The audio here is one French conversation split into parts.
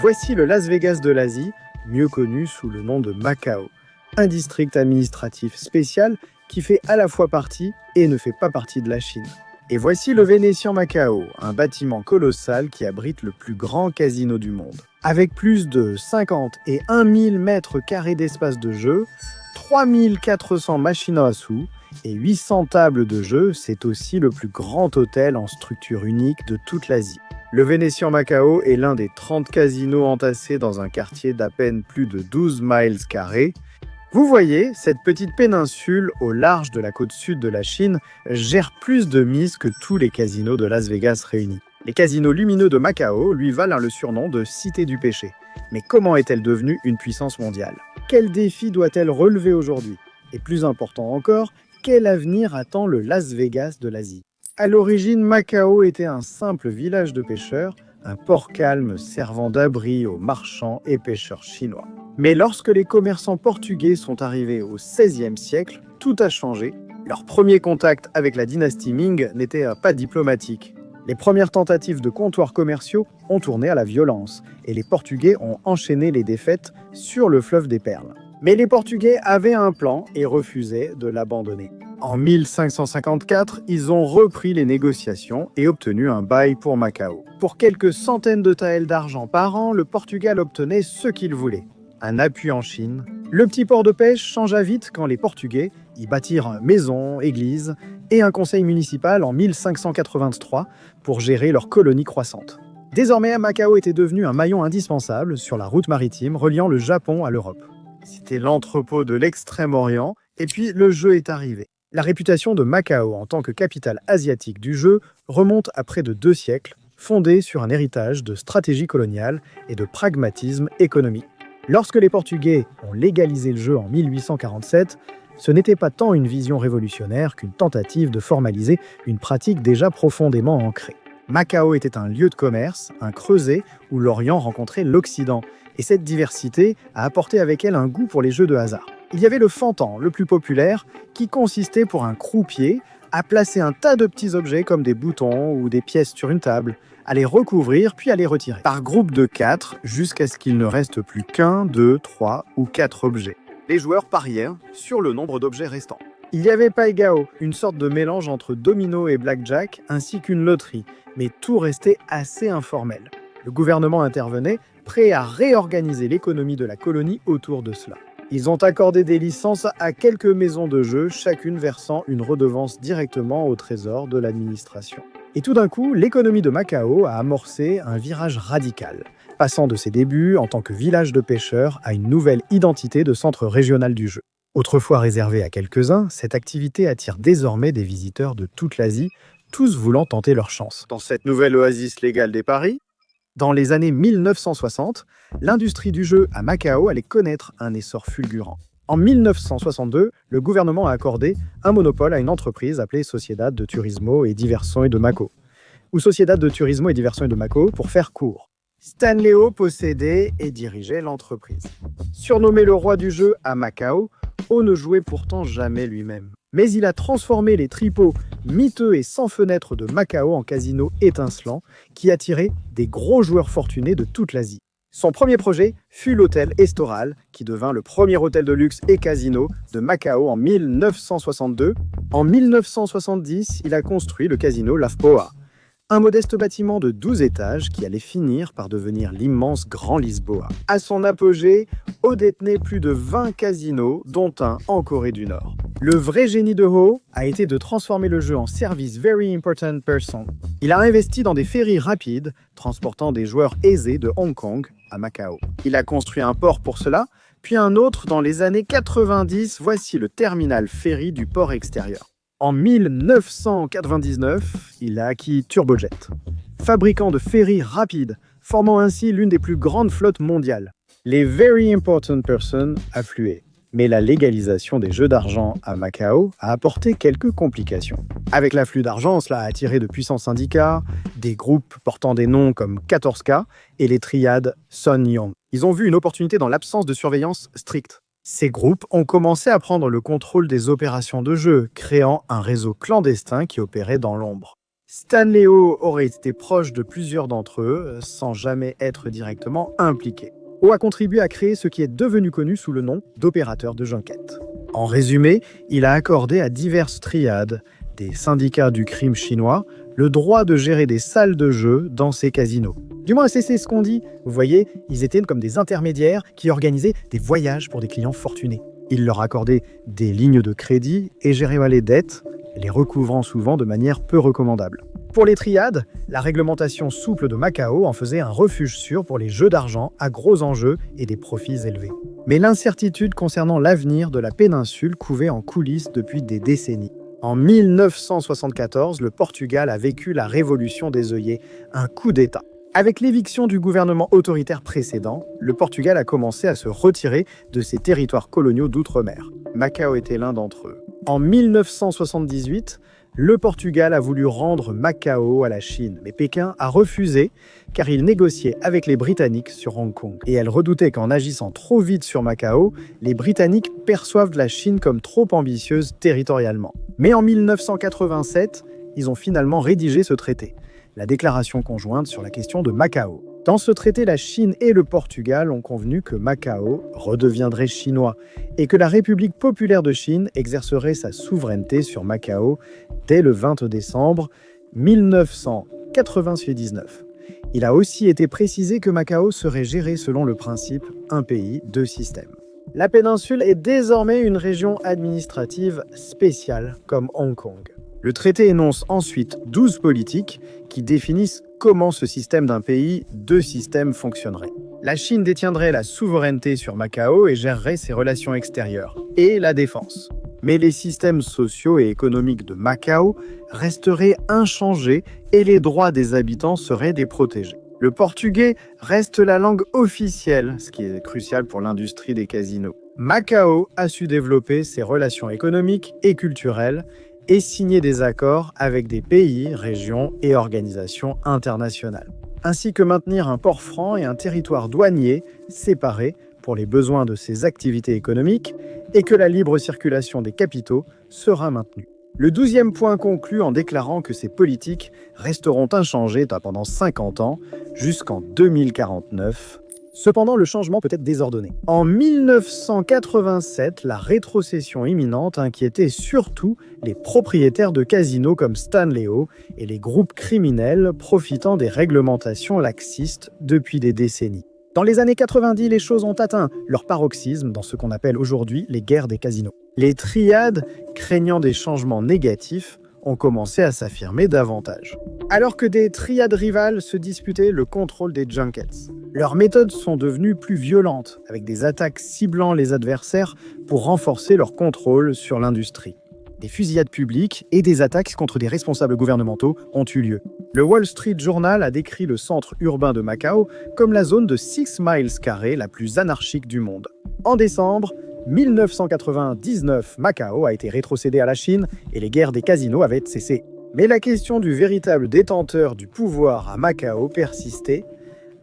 Voici le Las Vegas de l'Asie, mieux connu sous le nom de Macao, un district administratif spécial qui fait à la fois partie et ne fait pas partie de la Chine. Et voici le Venetian Macao, un bâtiment colossal qui abrite le plus grand casino du monde. Avec plus de 50 et 1000 mètres carrés d'espace de jeu, 3400 machines à sous et 800 tables de jeu, c'est aussi le plus grand hôtel en structure unique de toute l'Asie. Le Venetian Macao est l'un des 30 casinos entassés dans un quartier d'à peine plus de 12 miles carrés. Vous voyez, cette petite péninsule au large de la côte sud de la Chine gère plus de mises que tous les casinos de Las Vegas réunis. Les casinos lumineux de Macao lui valent le surnom de Cité du péché. Mais comment est-elle devenue une puissance mondiale? Quel défi doit-elle relever aujourd'hui? Et plus important encore, quel avenir attend le Las Vegas de l'Asie? À l'origine, Macao était un simple village de pêcheurs, un port calme servant d'abri aux marchands et pêcheurs chinois. Mais lorsque les commerçants portugais sont arrivés au XVIe siècle, tout a changé. Leur premier contact avec la dynastie Ming n'était pas diplomatique. Les premières tentatives de comptoirs commerciaux ont tourné à la violence et les Portugais ont enchaîné les défaites sur le fleuve des Perles. Mais les Portugais avaient un plan et refusaient de l'abandonner. En 1554, ils ont repris les négociations et obtenu un bail pour Macao. Pour quelques centaines de taels d'argent par an, le Portugal obtenait ce qu'il voulait. Un appui en Chine. Le petit port de pêche changea vite quand les Portugais y bâtirent maisons, églises et un conseil municipal en 1583 pour gérer leur colonie croissante. Désormais, Macao était devenu un maillon indispensable sur la route maritime reliant le Japon à l'Europe. C'était l'entrepôt de l'Extrême-Orient et puis le jeu est arrivé. La réputation de Macao en tant que capitale asiatique du jeu remonte à près de 2 siècles, fondée sur un héritage de stratégie coloniale et de pragmatisme économique. Lorsque les Portugais ont légalisé le jeu en 1847, ce n'était pas tant une vision révolutionnaire qu'une tentative de formaliser une pratique déjà profondément ancrée. Macao était un lieu de commerce, un creuset où l'Orient rencontrait l'Occident, et cette diversité a apporté avec elle un goût pour les jeux de hasard. Il y avait le fantan, le plus populaire, qui consistait pour un croupier à placer un tas de petits objets comme des boutons ou des pièces sur une table, à les recouvrir puis à les retirer, par groupe de 4 jusqu'à ce qu'il ne reste plus qu'un, 2, 3 ou 4 objets. Les joueurs pariaient sur le nombre d'objets restants. Il y avait Pai Gao, une sorte de mélange entre domino et blackjack, ainsi qu'une loterie, mais tout restait assez informel. Le gouvernement intervenait, prêt à réorganiser l'économie de la colonie autour de cela. Ils ont accordé des licences à quelques maisons de jeu, chacune versant une redevance directement au trésor de l'administration. Et tout d'un coup, l'économie de Macao a amorcé un virage radical, passant de ses débuts en tant que village de pêcheurs à une nouvelle identité de centre régional du jeu. Autrefois réservée à quelques-uns, cette activité attire désormais des visiteurs de toute l'Asie, tous voulant tenter leur chance. Dans cette nouvelle oasis légale des paris, dans les années 1960, l'industrie du jeu à Macao allait connaître un essor fulgurant. En 1962, le gouvernement a accordé un monopole à une entreprise appelée Sociedad de Turismo et Diversión de Macao, ou Sociedad de Turismo et Diversión de Macao pour faire court. Stanley Ho possédait et dirigeait l'entreprise. Surnommé le roi du jeu à Macao, Ho ne jouait pourtant jamais lui-même. Mais il a transformé les tripots miteux et sans fenêtres de Macao en casinos étincelants qui attiraient des gros joueurs fortunés de toute l'Asie. Son premier projet fut l'hôtel Estoral, qui devint le premier hôtel de luxe et casino de Macao en 1962. En 1970, il a construit le casino Lafpoa, un modeste bâtiment de 12 étages qui allait finir par devenir l'immense Grand Lisboa. À son apogée, Ho détenait plus de 20 casinos, dont un en Corée du Nord. Le vrai génie de Ho a été de transformer le jeu en service Very Important Person. Il a investi dans des ferries rapides, transportant des joueurs aisés de Hong Kong à Macao. Il a construit un port pour cela, puis un autre dans les années 90. Voici le terminal ferry du port extérieur. En 1999, il a acquis Turbojet, fabricant de ferries rapides, formant ainsi l'une des plus grandes flottes mondiales. Les Very Important Person affluaient, mais la légalisation des jeux d'argent à Macao a apporté quelques complications. Avec l'afflux d'argent, cela a attiré de puissants syndicats, des groupes portant des noms comme 14K et les triades Sun Yong. Ils ont vu une opportunité dans l'absence de surveillance stricte. Ces groupes ont commencé à prendre le contrôle des opérations de jeu, créant un réseau clandestin qui opérait dans l'ombre. Stanley Ho aurait été proche de plusieurs d'entre eux, sans jamais être directement impliqué. Ho a contribué à créer ce qui est devenu connu sous le nom d'opérateur de junket. En résumé, il a accordé à diverses triades, des syndicats du crime chinois, le droit de gérer des salles de jeu dans ces casinos. Du moins, c'est ce qu'on dit. Vous voyez, ils étaient comme des intermédiaires qui organisaient des voyages pour des clients fortunés. Il leur accordait des lignes de crédit et gérait les dettes, les recouvrant souvent de manière peu recommandable. Pour les triades, la réglementation souple de Macao en faisait un refuge sûr pour les jeux d'argent à gros enjeux et des profits élevés. Mais l'incertitude concernant l'avenir de la péninsule couvait en coulisses depuis des décennies. En 1974, le Portugal a vécu la révolution des œillets, un coup d'État. Avec l'éviction du gouvernement autoritaire précédent, le Portugal a commencé à se retirer de ses territoires coloniaux d'outre-mer. Macao était l'un d'entre eux. En 1978, le Portugal a voulu rendre Macao à la Chine, mais Pékin a refusé car il négociait avec les Britanniques sur Hong Kong. Et elle redoutait qu'en agissant trop vite sur Macao, les Britanniques perçoivent la Chine comme trop ambitieuse territorialement. Mais en 1987, ils ont finalement rédigé ce traité, la déclaration conjointe sur la question de Macao. Dans ce traité, la Chine et le Portugal ont convenu que Macao redeviendrait chinois et que la République populaire de Chine exercerait sa souveraineté sur Macao dès le 20 décembre 1999. Il a aussi été précisé que Macao serait géré selon le principe « un pays, deux systèmes ». La péninsule est désormais une région administrative spéciale comme Hong Kong. Le traité énonce ensuite 12 politiques qui définissent comment ce système d'un pays, deux systèmes fonctionnerait. La Chine détiendrait la souveraineté sur Macao et gérerait ses relations extérieures et la défense. Mais les systèmes sociaux et économiques de Macao resteraient inchangés et les droits des habitants seraient protégés. Le portugais reste la langue officielle, ce qui est crucial pour l'industrie des casinos. Macao a su développer ses relations économiques et culturelles et signer des accords avec des pays, régions et organisations internationales, ainsi que maintenir un port franc et un territoire douanier séparés pour les besoins de ses activités économiques et que la libre circulation des capitaux sera maintenue. Le 12e point conclut en déclarant que ces politiques resteront inchangées pendant 50 ans, jusqu'en 2049. Cependant, le changement peut être désordonné. En 1987, la rétrocession imminente inquiétait surtout les propriétaires de casinos comme Stanley Ho et les groupes criminels profitant des réglementations laxistes depuis des décennies. Dans les années 90, les choses ont atteint leur paroxysme dans ce qu'on appelle aujourd'hui les guerres des casinos. Les triades, craignant des changements négatifs, ont commencé à s'affirmer davantage. Alors que des triades rivales se disputaient le contrôle des junkets, leurs méthodes sont devenues plus violentes, avec des attaques ciblant les adversaires pour renforcer leur contrôle sur l'industrie. Des fusillades publiques et des attaques contre des responsables gouvernementaux ont eu lieu. Le Wall Street Journal a décrit le centre urbain de Macao comme la zone de 6 miles carrés la plus anarchique du monde. En décembre 1999, Macao a été rétrocédé à la Chine et les guerres des casinos avaient cessé. Mais la question du véritable détenteur du pouvoir à Macao persistait,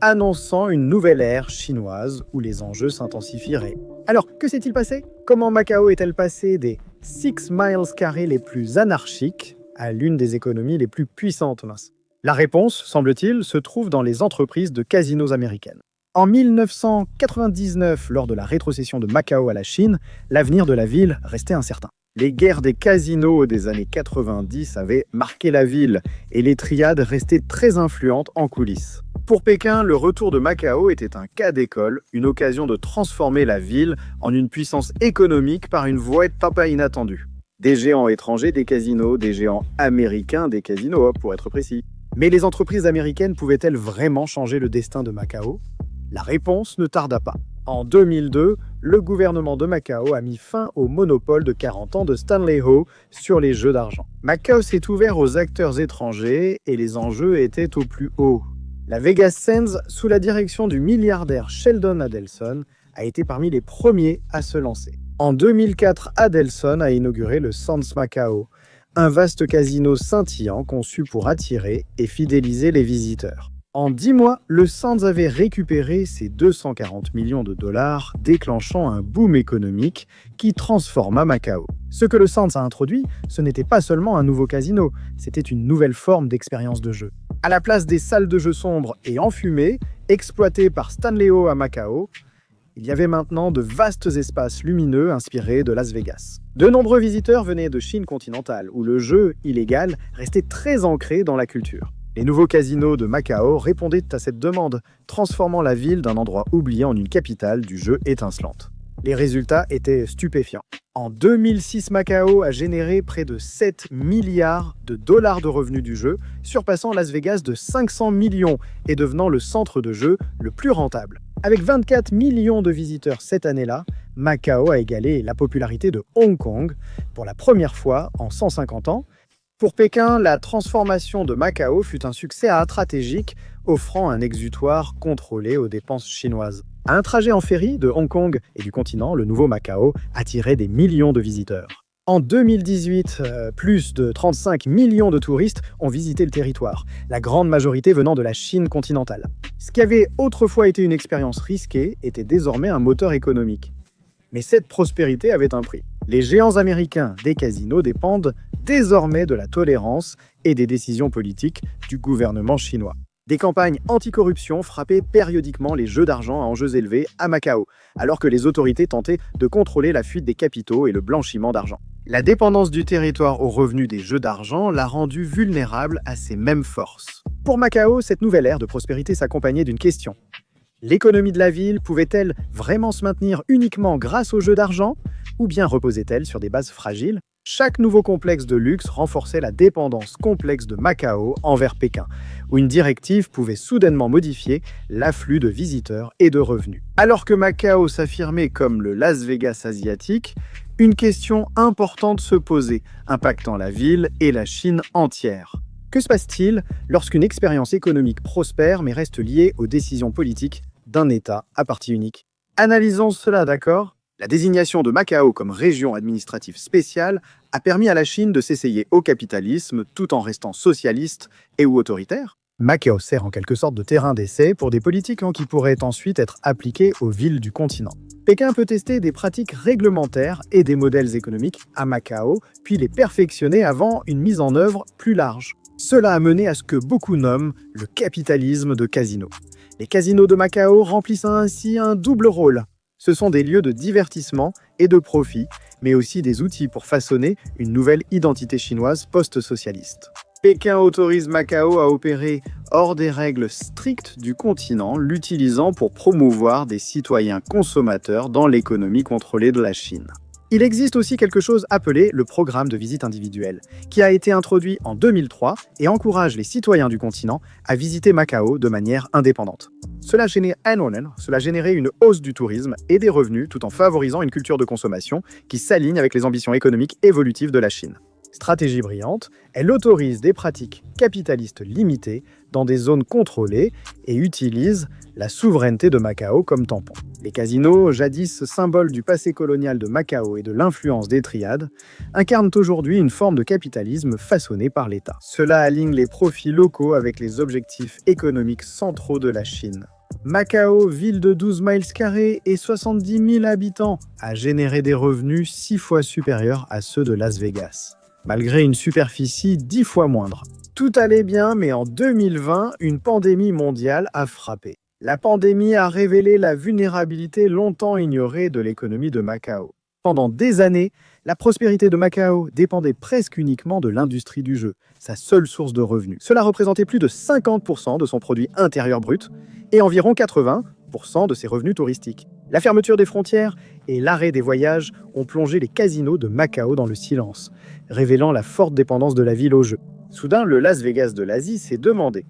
annonçant une nouvelle ère chinoise où les enjeux s'intensifieraient. Alors, que s'est-il passé? Comment Macao est-elle passée des 6 miles carrés les plus anarchiques à l'une des économies les plus puissantes? La réponse, semble-t-il, se trouve dans les entreprises de casinos américaines. En 1999, lors de la rétrocession de Macao à la Chine, l'avenir de la ville restait incertain. Les guerres des casinos des années 90 avaient marqué la ville et les triades restaient très influentes en coulisses. Pour Pékin, le retour de Macao était un cas d'école, une occasion de transformer la ville en une puissance économique par une voie pas inattendue. Des géants étrangers des casinos, des géants américains des casinos, pour être précis. Mais les entreprises américaines pouvaient-elles vraiment changer le destin de Macao? La réponse ne tarda pas. En 2002, le gouvernement de Macao a mis fin au monopole de 40 ans de Stanley Ho sur les jeux d'argent. Macao s'est ouvert aux acteurs étrangers et les enjeux étaient au plus haut. La Vegas Sands, sous la direction du milliardaire Sheldon Adelson, a été parmi les premiers à se lancer. En 2004, Adelson a inauguré le Sands Macao, un vaste casino scintillant conçu pour attirer et fidéliser les visiteurs. En 10 mois, le Sands avait récupéré ses 240 millions de dollars, déclenchant un boom économique qui transforma Macao. Ce que le Sands a introduit, ce n'était pas seulement un nouveau casino, c'était une nouvelle forme d'expérience de jeu. À la place des salles de jeu sombres et enfumées, exploitées par Stanley Ho à Macao, il y avait maintenant de vastes espaces lumineux inspirés de Las Vegas. De nombreux visiteurs venaient de Chine continentale, où le jeu illégal restait très ancré dans la culture. Les nouveaux casinos de Macao répondaient à cette demande, transformant la ville d'un endroit oublié en une capitale du jeu étincelante. Les résultats étaient stupéfiants. En 2006, Macao a généré près de 7 milliards de dollars de revenus du jeu, surpassant Las Vegas de 500 millions et devenant le centre de jeu le plus rentable. Avec 24 millions de visiteurs cette année-là, Macao a égalé la popularité de Hong Kong pour la première fois en 150 ans. Pour Pékin, la transformation de Macao fut un succès stratégique, offrant un exutoire contrôlé aux dépenses chinoises. Un trajet en ferry de Hong Kong et du continent, le nouveau Macao attirait des millions de visiteurs. En 2018, plus de 35 millions de touristes ont visité le territoire, la grande majorité venant de la Chine continentale. Ce qui avait autrefois été une expérience risquée était désormais un moteur économique. Mais cette prospérité avait un prix. Les géants américains des casinos dépendent désormais de la tolérance et des décisions politiques du gouvernement chinois. Des campagnes anticorruption frappaient périodiquement les jeux d'argent à enjeux élevés à Macao, alors que les autorités tentaient de contrôler la fuite des capitaux et le blanchiment d'argent. La dépendance du territoire aux revenus des jeux d'argent l'a rendu vulnérable à ces mêmes forces. Pour Macao, cette nouvelle ère de prospérité s'accompagnait d'une question. L'économie de la ville pouvait-elle vraiment se maintenir uniquement grâce aux jeux d'argent, ou bien reposait-elle sur des bases fragiles? Chaque nouveau complexe de luxe renforçait la dépendance complexe de Macao envers Pékin, où une directive pouvait soudainement modifier l'afflux de visiteurs et de revenus. Alors que Macao s'affirmait comme le Las Vegas asiatique, une question importante se posait, impactant la ville et la Chine entière. Que se passe-t-il lorsqu'une expérience économique prospère mais reste liée aux décisions politiques d'un État à partie unique? Analysons cela, d'accord? La désignation de Macao comme région administrative spéciale a permis à la Chine de s'essayer au capitalisme tout en restant socialiste et ou autoritaire. Macao sert en quelque sorte de terrain d'essai pour des politiques qui pourraient ensuite être appliquées aux villes du continent. Pékin peut tester des pratiques réglementaires et des modèles économiques à Macao, puis les perfectionner avant une mise en œuvre plus large. Cela a mené à ce que beaucoup nomment le capitalisme de casino. Les casinos de Macao remplissent ainsi un double rôle. Ce sont des lieux de divertissement et de profit, mais aussi des outils pour façonner une nouvelle identité chinoise post-socialiste. Pékin autorise Macao à opérer hors des règles strictes du continent, l'utilisant pour promouvoir des citoyens consommateurs dans l'économie contrôlée de la Chine. Il existe aussi quelque chose appelé le programme de visite individuelle, qui a été introduit en 2003 et encourage les citoyens du continent à visiter Macao de manière indépendante. Cela générait une hausse du tourisme et des revenus tout en favorisant une culture de consommation qui s'aligne avec les ambitions économiques évolutives de la Chine. Stratégie brillante, elle autorise des pratiques capitalistes limitées dans des zones contrôlées et utilise la souveraineté de Macao comme tampon. Les casinos, jadis symboles du passé colonial de Macao et de l'influence des triades, incarnent aujourd'hui une forme de capitalisme façonnée par l'État. Cela aligne les profits locaux avec les objectifs économiques centraux de la Chine. Macao, ville de 12 miles carrés et 70 000 habitants, a généré des revenus 6 fois supérieurs à ceux de Las Vegas, malgré une superficie 10 fois moindre. Tout allait bien, mais en 2020, une pandémie mondiale a frappé. La pandémie a révélé la vulnérabilité longtemps ignorée de l'économie de Macao. Pendant des années, la prospérité de Macao dépendait presque uniquement de l'industrie du jeu, sa seule source de revenus. Cela représentait plus de 50% de son produit intérieur brut et environ 80% de ses revenus touristiques. La fermeture des frontières et l'arrêt des voyages ont plongé les casinos de Macao dans le silence, révélant la forte dépendance de la ville au jeu. Soudain, le Las Vegas de l'Asie s'est demandé: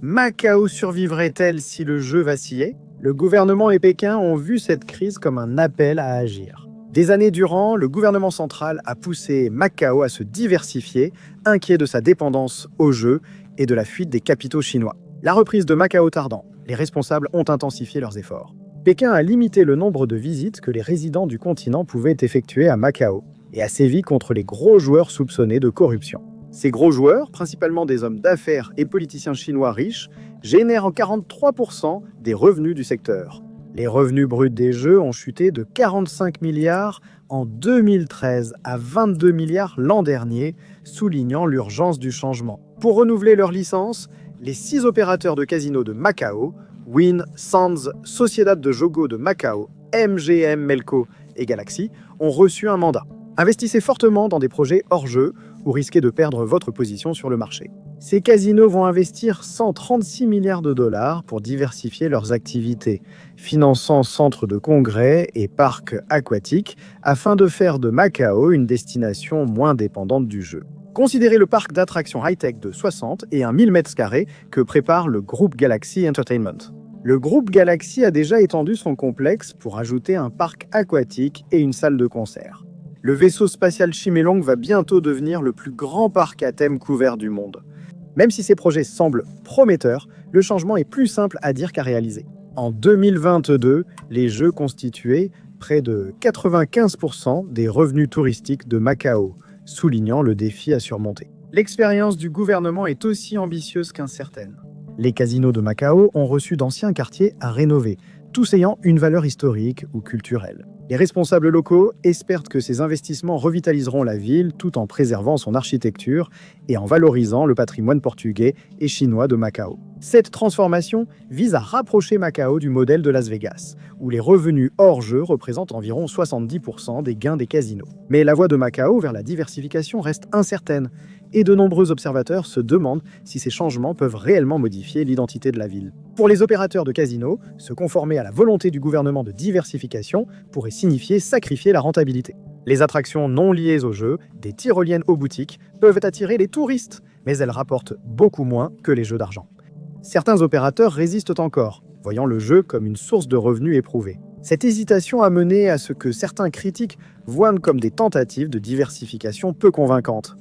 Macao survivrait-elle si le jeu vacillait? Le gouvernement et Pékin ont vu cette crise comme un appel à agir. Des années durant, le gouvernement central a poussé Macao à se diversifier, inquiet de sa dépendance au jeu et de la fuite des capitaux chinois. La reprise de Macao tardant, les responsables ont intensifié leurs efforts. Pékin a limité le nombre de visites que les résidents du continent pouvaient effectuer à Macao et a sévi contre les gros joueurs soupçonnés de corruption. Ces gros joueurs, principalement des hommes d'affaires et politiciens chinois riches, génèrent en 43% des revenus du secteur. Les revenus bruts des jeux ont chuté de 45 milliards en 2013 à 22 milliards l'an dernier, soulignant l'urgence du changement. Pour renouveler leur licence, les 6 opérateurs de casinos de Macao, Wynn, Sands, Sociedad de Jogo de Macao, MGM Melco et Galaxy, ont reçu un mandat. Investissez fortement dans des projets hors jeu ou risquez de perdre votre position sur le marché. Ces casinos vont investir 136 milliards de dollars pour diversifier leurs activités, finançant centres de congrès et parcs aquatiques afin de faire de Macao une destination moins dépendante du jeu. Considérez le parc d'attractions high-tech de 60 et 1000 m² que prépare le groupe Galaxy Entertainment. Le groupe Galaxy a déjà étendu son complexe pour ajouter un parc aquatique et une salle de concert. Le vaisseau spatial Chimelong va bientôt devenir le plus grand parc à thème couvert du monde. Même si ces projets semblent prometteurs, le changement est plus simple à dire qu'à réaliser. En 2022, les jeux constituaient près de 95% des revenus touristiques de Macao, soulignant le défi à surmonter. L'expérience du gouvernement est aussi ambitieuse qu'incertaine. Les casinos de Macao ont reçu d'anciens quartiers à rénover, tous ayant une valeur historique ou culturelle. Les responsables locaux espèrent que ces investissements revitaliseront la ville tout en préservant son architecture et en valorisant le patrimoine portugais et chinois de Macao. Cette transformation vise à rapprocher Macao du modèle de Las Vegas, où les revenus hors jeu représentent environ 70% des gains des casinos. Mais la voie de Macao vers la diversification reste incertaine, et de nombreux observateurs se demandent si ces changements peuvent réellement modifier l'identité de la ville. Pour les opérateurs de casinos, se conformer à la volonté du gouvernement de diversification pourrait signifier sacrifier la rentabilité. Les attractions non liées au jeu, des tyroliennes aux boutiques, peuvent attirer les touristes, mais elles rapportent beaucoup moins que les jeux d'argent. Certains opérateurs résistent encore, voyant le jeu comme une source de revenus éprouvée. Cette hésitation a mené à ce que certains critiques voient comme des tentatives de diversification peu convaincantes.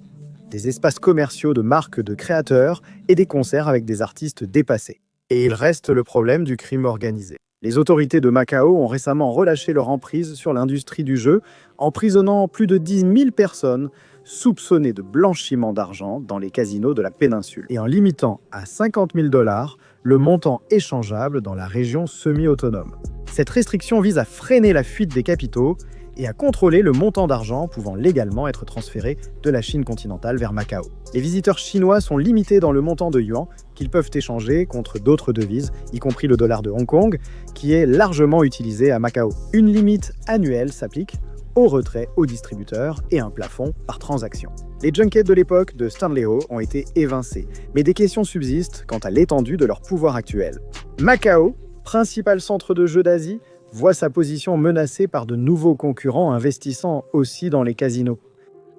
Des espaces commerciaux de marques de créateurs et des concerts avec des artistes dépassés. Et il reste le problème du crime organisé. Les autorités de Macao ont récemment relâché leur emprise sur l'industrie du jeu, emprisonnant plus de 10 000 personnes soupçonnées de blanchiment d'argent dans les casinos de la péninsule, et en limitant à 50 000 $ le montant échangeable dans la région semi-autonome. Cette restriction vise à freiner la fuite des capitaux et à contrôler le montant d'argent pouvant légalement être transféré de la Chine continentale vers Macao. Les visiteurs chinois sont limités dans le montant de yuan qu'ils peuvent échanger contre d'autres devises, y compris le dollar de Hong Kong, qui est largement utilisé à Macao. Une limite annuelle s'applique au retrait aux distributeurs et un plafond par transaction. Les junkets de l'époque de Stanley Ho ont été évincés, mais des questions subsistent quant à l'étendue de leur pouvoir actuel. Macao, principal centre de jeux d'Asie, voit sa position menacée par de nouveaux concurrents investissant aussi dans les casinos.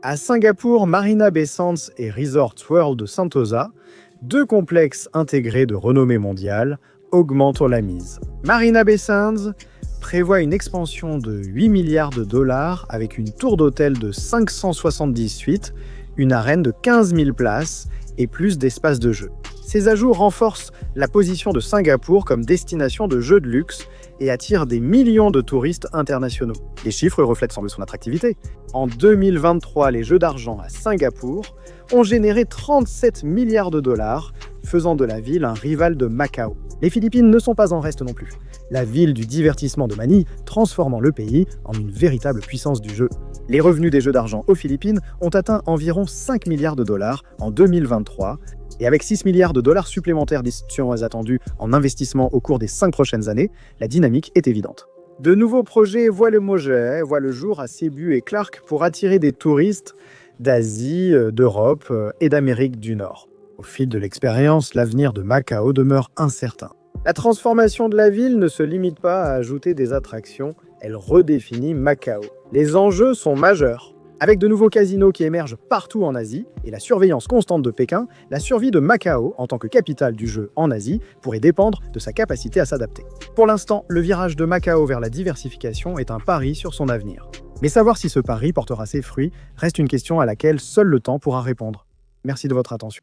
À Singapour, Marina Bay Sands et Resorts World de Sentosa, 2 complexes intégrés de renommée mondiale, augmentent la mise. Marina Bay Sands prévoit une expansion de 8 milliards de dollars avec une tour d'hôtel de 570 suites, une arène de 15 000 places et plus d'espaces de jeu. Ces ajouts renforcent la position de Singapour comme destination de jeux de luxe et attirent des millions de touristes internationaux. Les chiffres reflètent sans doute son attractivité. En 2023, les jeux d'argent à Singapour ont généré 37 milliards de dollars, faisant de la ville un rival de Macao. Les Philippines ne sont pas en reste non plus. La ville du divertissement de Manille transformant le pays en une véritable puissance du jeu. Les revenus des jeux d'argent aux Philippines ont atteint environ 5 milliards de dollars en 2023, et avec 6 milliards de dollars supplémentaires d'institutions attendues en investissement au cours des 5 prochaines années, la dynamique est évidente. De nouveaux projets voient le jour à Cebu et Clark pour attirer des touristes d'Asie, d'Europe et d'Amérique du Nord. Au fil de l'expérience, l'avenir de Macao demeure incertain. La transformation de la ville ne se limite pas à ajouter des attractions, elle redéfinit Macao. Les enjeux sont majeurs. Avec de nouveaux casinos qui émergent partout en Asie et la surveillance constante de Pékin, la survie de Macao en tant que capitale du jeu en Asie pourrait dépendre de sa capacité à s'adapter. Pour l'instant, le virage de Macao vers la diversification est un pari sur son avenir. Mais savoir si ce pari portera ses fruits reste une question à laquelle seul le temps pourra répondre. Merci de votre attention.